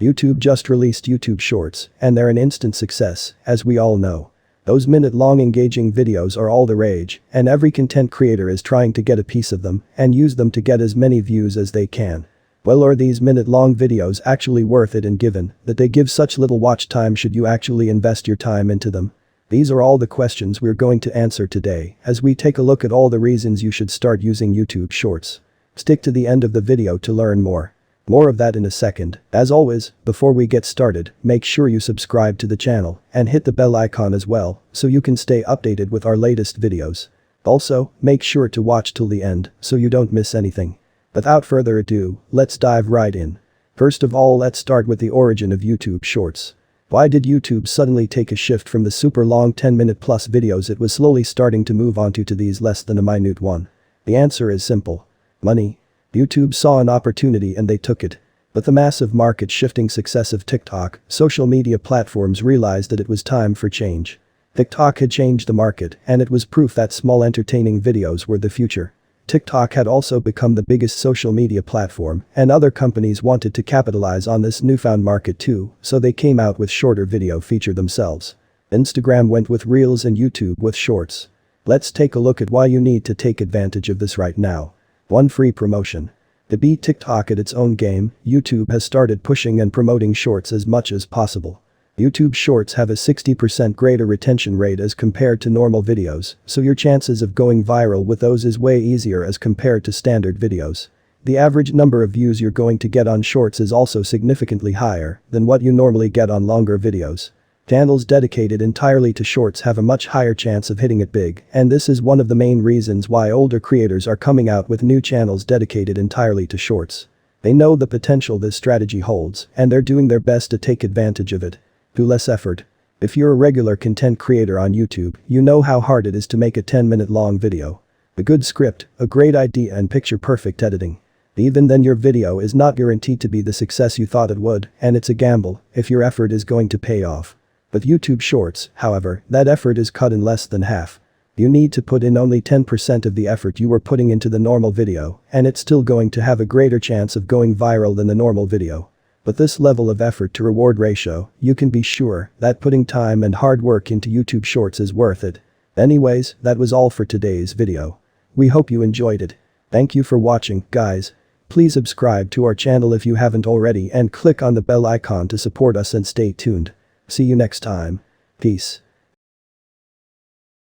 YouTube just released YouTube Shorts, and they're an instant success, as we all know. Those minute-long engaging videos are all the rage, and every content creator is trying to get a piece of them and use them to get as many views as they can. Well, are these minute-long videos actually worth it, and given that they give such little watch time, should you actually invest your time into them? These are all the questions we're going to answer today as we take a look at all the reasons you should start using YouTube Shorts. Stick to the end of the video to learn more. More of that in a second. As always, before we get started, make sure you subscribe to the channel and hit the bell icon as well so you can stay updated with our latest videos. Also, make sure to watch till the end so you don't miss anything. Without further ado, let's dive right in. First of all, let's start with the origin of YouTube Shorts. Why did YouTube suddenly take a shift from the super long 10-minute plus videos it was slowly starting to move onto to these less than a minute one? The answer is simple. Money. YouTube saw an opportunity and they took it. But the massive market-shifting success of TikTok, social media platforms realized that it was time for change. TikTok had changed the market, and it was proof that small entertaining videos were the future. TikTok had also become the biggest social media platform, and other companies wanted to capitalize on this newfound market too, so they came out with shorter video feature themselves. Instagram went with Reels and YouTube with Shorts. Let's take a look at why you need to take advantage of this right now. 1. Free promotion. To beat TikTok at its own game, YouTube has started pushing and promoting Shorts as much as possible. YouTube Shorts have a 60% greater retention rate as compared to normal videos, so your chances of going viral with those is way easier as compared to standard videos. The average number of views you're going to get on Shorts is also significantly higher than what you normally get on longer videos. Channels dedicated entirely to Shorts have a much higher chance of hitting it big, and this is one of the main reasons why older creators are coming out with new channels dedicated entirely to Shorts. They know the potential this strategy holds, and they're doing their best to take advantage of it. Do less effort. If you're a regular content creator on YouTube, you know how hard it is to make a 10-minute long video. A good script, a great idea, and picture-perfect editing. Even then, your video is not guaranteed to be the success you thought it would, and it's a gamble if your effort is going to pay off. With YouTube Shorts, however, that effort is cut in less than half. You need to put in only 10% of the effort you were putting into the normal video, and it's still going to have a greater chance of going viral than the normal video. With this level of effort to reward ratio, you can be sure that putting time and hard work into YouTube Shorts is worth it. Anyways, that was all for today's video. We hope you enjoyed it. Thank you for watching, guys. Please subscribe to our channel if you haven't already and click on the bell icon to support us and stay tuned. See you next time. Peace.